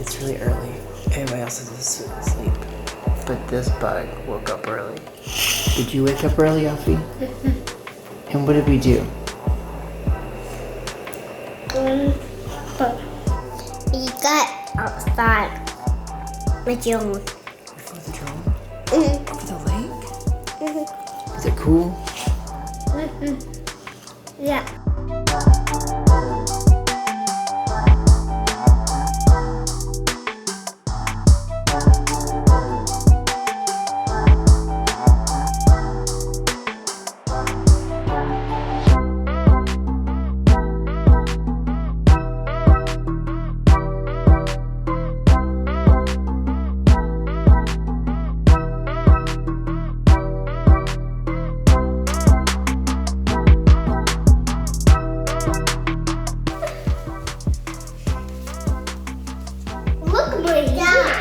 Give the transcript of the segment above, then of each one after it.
It's really early. Everybody else is asleep. But this bug woke up early. Did you wake up early, Alfie? And what did we do? We got outside with drone. For the drone? For the lake? Is it cool? Yeah. Look at my dime.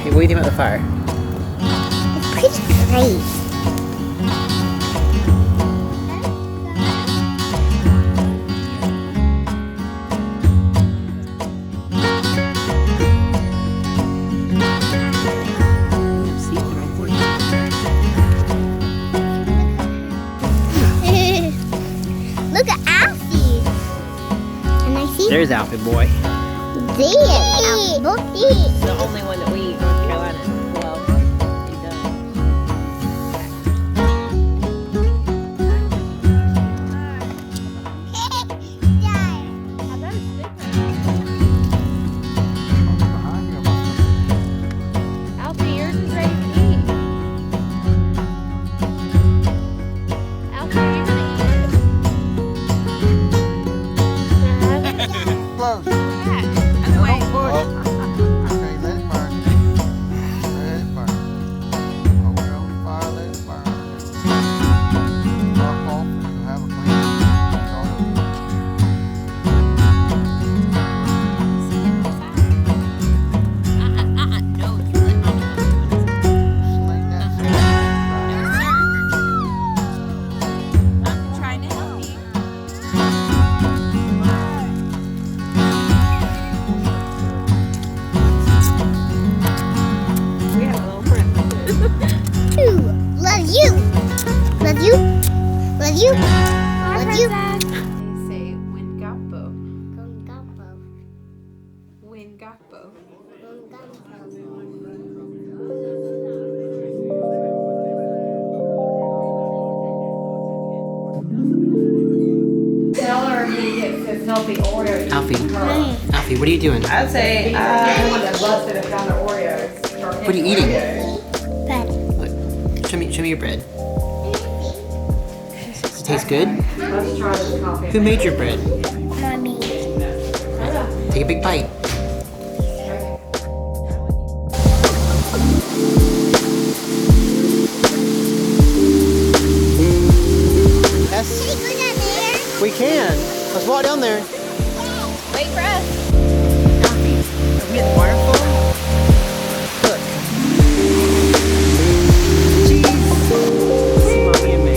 Hey, what do you think about the fire? It's pretty great. Look at Alfie. And I see There's Alfie boy. this. Look this. The only one that we eat in North Carolina. Well, he does. Alfie, yours is ready to eat. Alfie, are you gonna eat it? Close. Yeah. Other way. Okay, let it burn. Let it burn. Hold it on the fire, let it burn. Drop off and you'll have a clean start. No, you let me Sling that thing. I'm trying to help you. We have a little friend. Love you. Love you. Love you. Love you. Say Wingapo. Wingapo. Tell her he gets his healthy Oreos. Alfie, what are you doing? I'd say anyone that loves it have found their Oreos. What are you eating? Bread. Look, show me your bread. Does it taste good? Let's try this coffee. Who made your bread? Mommy. Take a big bite. let's walk down there. Wait for us. Alfie, are we at the waterfall? Look. Cheese. See Mommy and me.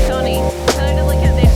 Tony, tell her to look at there.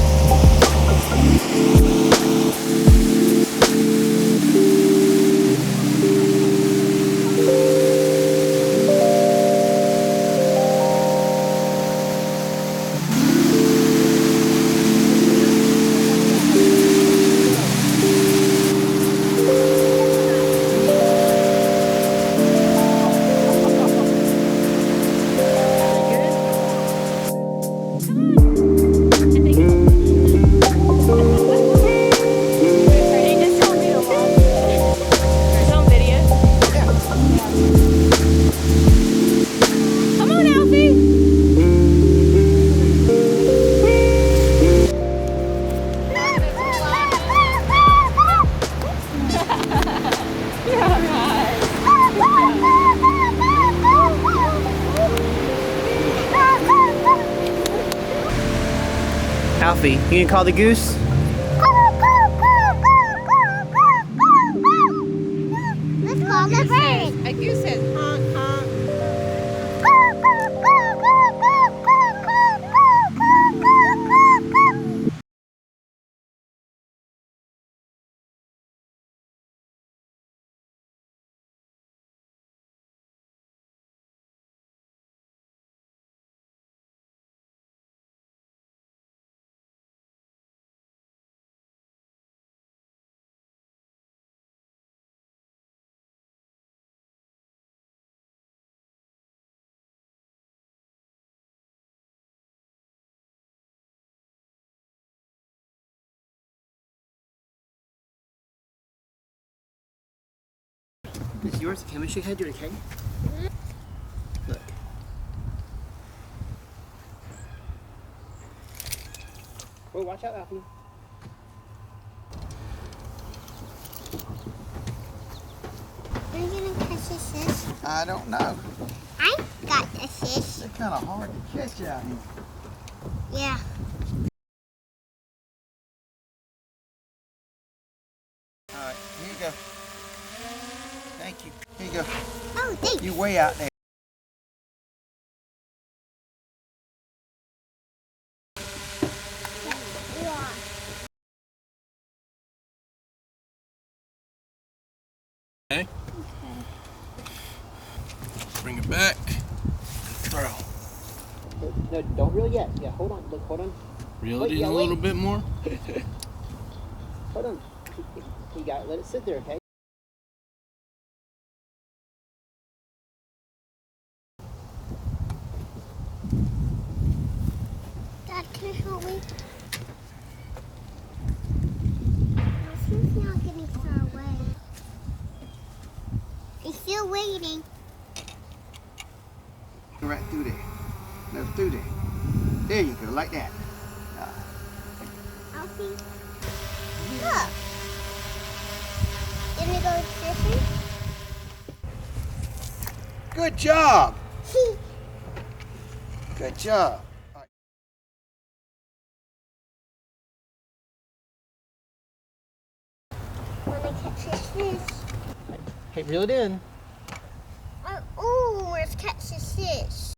They just told me to walk. It's on video. Come on, Alfie. You're all right. Alfie, you gonna call the goose? Let's call the bird. A goose says honk, honk. This is yours? Can we shake hands, okay? Look. Oh, watch out, Alfie. Are you gonna catch the fish? I don't know. I got the fish. They're kind of hard to catch out here. Yeah. All right, here you go. Thank you. Here you go. Oh, thanks. You way out there. Okay. Bring it back. Throw. No, don't reel yet. Yeah, hold on. Look, hold on. Reel Wait, it in yeah, a wait. little bit more. Hold on. You got it. Let it sit there, okay? Dad, can you help me? He's not getting far away. He's still waiting. Right through there. No, through there. There you go, like that. Alfie. Look. Gonna go fishing? Good job. Good job. Wanna catch this fish? Hey, reel it in. Oh, let's catch this fish.